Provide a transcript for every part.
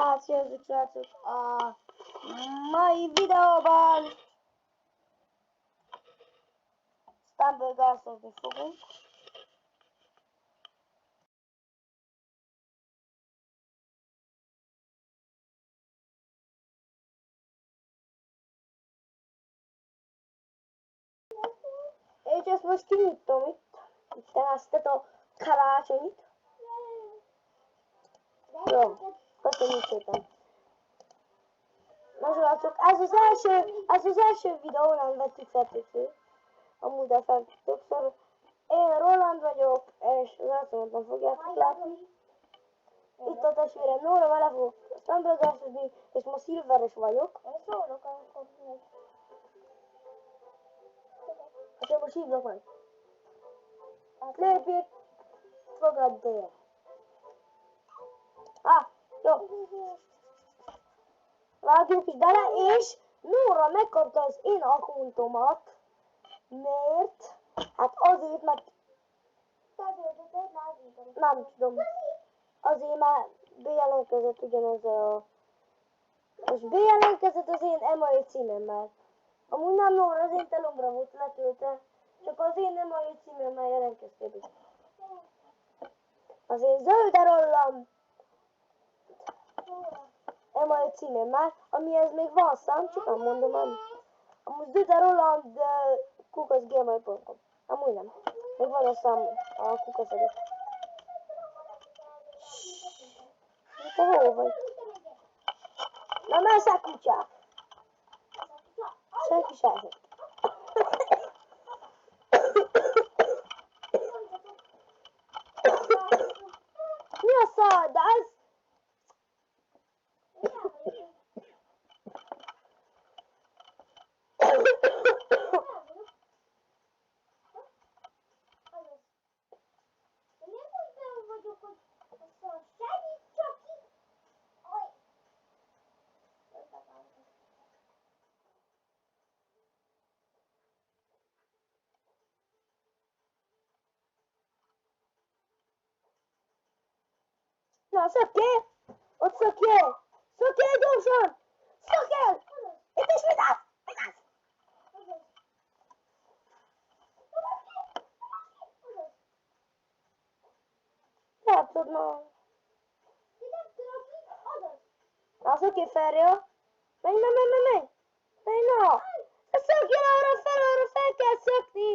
Na, sziasztok srácok! A mai videóban Stumble-gászni fogunk. És ezt most kinyitom itt ezt a karácsonyit. Jó, köszönjük szépen! Na srácok, ez az első videó, nem vettük fel többször. Amúgy de fel többször. Én Roland vagyok, és az arcomat fogjátok látni. Itt a testvérem Nóra, vele fogok Stumble-gászni, és ma szilveres vagyok. Én szólok akkor még. És én most hívlak meg. Lépjék, fogadd el. Jó. Vágjuk is bele, és Nóra megkapta az én akkuntomat. Miért? Hát azért, mert... Nem tudom. Azért már bejelentkezett ugyanezzel a... Most bejelentkezett az én email címemmel. Amúgy nem Nóra, az én telomra volt letöltve. Csak az én email címemmel jelentkeztél be. Az én Zölde Roland email címemmel, amihez még van szám, csak nem mondom el. Amúgy Zölde Roland @gmail.com. Amúgy nem. Még van a szám a kukasz előtt. Te hol vagy? Na mersz kutyák! Senki se esett. Mi a szar? De ez... Na, szökjél! Ott szökjél! Szökjél gyorsan! Szökjél! Itt is vigyázz! Vigyázz! Látszod ma. Na, szökjél fel, jó? Menj! Menj, na! Szökjél arra fel kell szökni!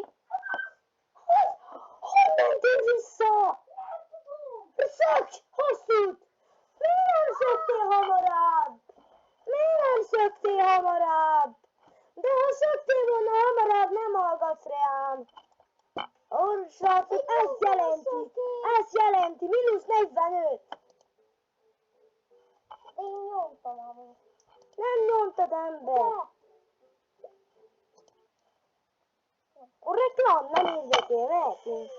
Hogy mentél vissza? Szökj! Hosszút! Miért nem szöktél hamarabb? De ha szöktél volna hamarabb, nem hallgatsz rám. Ó, srácok, ezt jelenti, -45. Én nyomtam amúgy. Nem nyomtad, ember. A reklám, nem érdekel, mehetünk.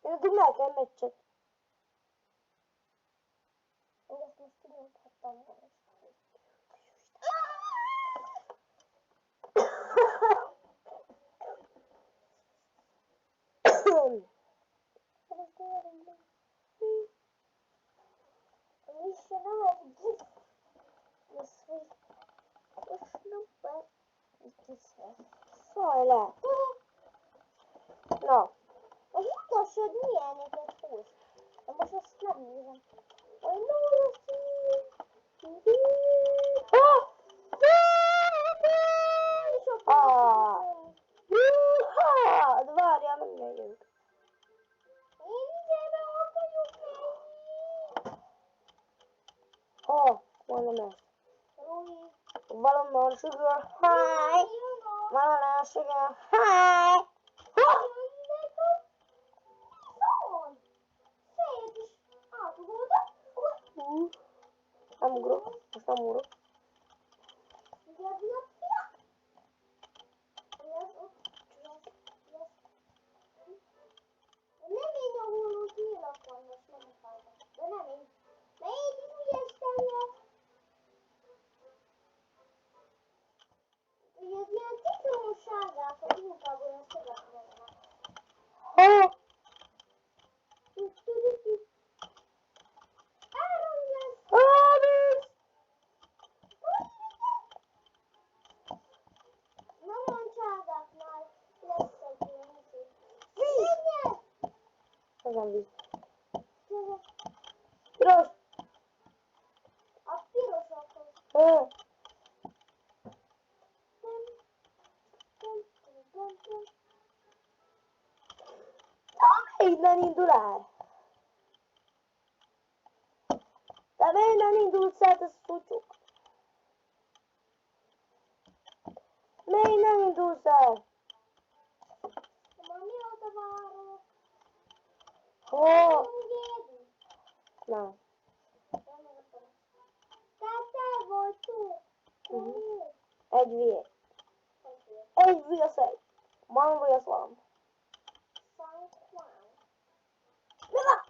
Én addig meg kell meccset. Én ezt most kinyomhattam volna. Szólj le! Na! A utasod milyeneket húz? De most azt nem nézem. Aj, Nóra de várjál, nem megyünk. Én ide akarjuk menni. Mondom ezt. Valóban sugar high. Valóban sugar high. Nem ugrok, most nem ugrok. Nem én a hullós nyílak van, most nem akartam. De nem én. De én is úgy estem. Ugye az ilyen citromos sárgák, hogy inkább olyan szeretnének. Áram lesz! nem víz. Piros! A pirosokhoz. Innen indul el? De miért nem indulsz el, ez szutyuk? Miért nem indulsz el? Már mióta várok? Hol? Engedj! Nem. Te vagy tú. Egy viasz. Egy viasz egy. Van viasz van. Mi van?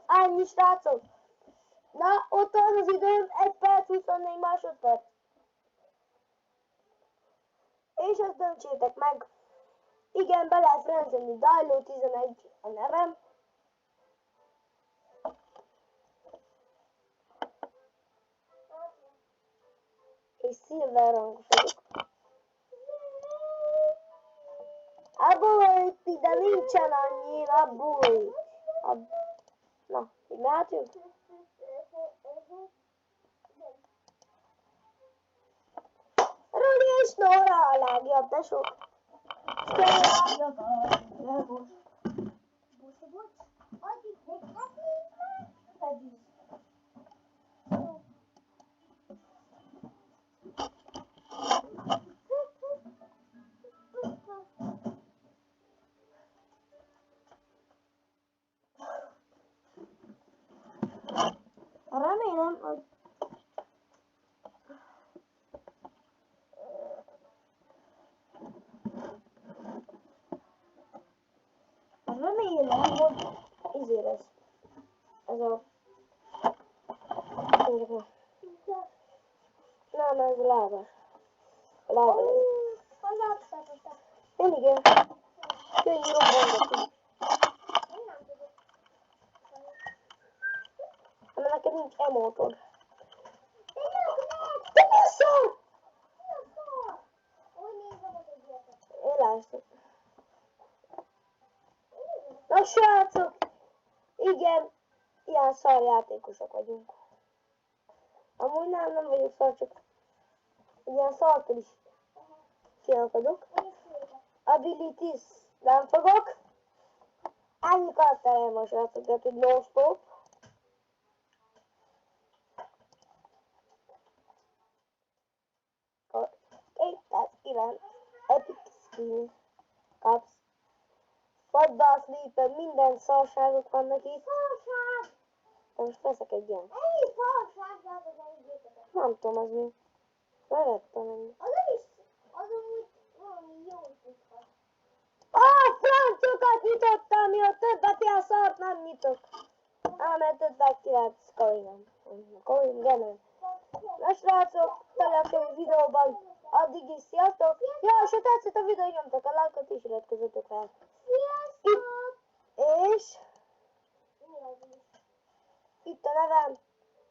Ennyi, srácok. Na, ott az az időm, 1 perc, 24 másodperc. És ezt döntsétek meg. Igen, be lehet rendezni, Dajló 11 a nevem. És Silver rangos vagyok. Abból ide nincsen annyi, abból. Na, így mehetünk? Roli és Nóra a legjobb, de sok. Remélem, hogy izé lesz. Ez a... Nem, ez a lábas. A lába lesz. Én igen. Könnyű robbantani. De neked nincs emótod. De mi a szar? Én látom. Na srácok, igen, ilyen szarjátékosok vagyunk. Amúgy nem vagyok szar, csak ilyen szartól is kiakadok. Abilities nem fogok. Ennyi karakterem van, srácok, tehát hogy non-stop. A 209 epic skin kapsz. Football sleeper, minden szarságok vannak itt. De most veszek egy ilyen. Nem tudom, az mi. Szerettem ennyi. Francokat nyitottam, miatt többet ilyen szart nem nyitok. Mert többet királt Scoring. Na srácok, találkozunk a videóban. Addig is sziasztok! Ja, és ha tetszett a videó, nyomtak a lájkot és iratkozzatok fel. És itt a nevem,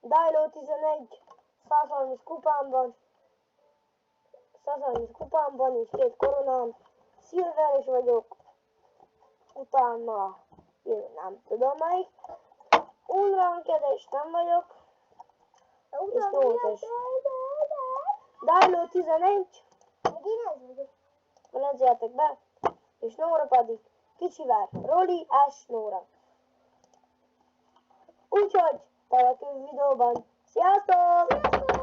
Dajló 11, 130 kupámban és 2 koronám, Silver is vagyok, utána jön nem tudom melyik, unrankedes nem vagyok, és 8-es. Dajló 11, menedzseltek be, és Nóra pedig kicsivel, Roli S. Nóra. Úgyhogy találkozunk videóban. Sziasztok!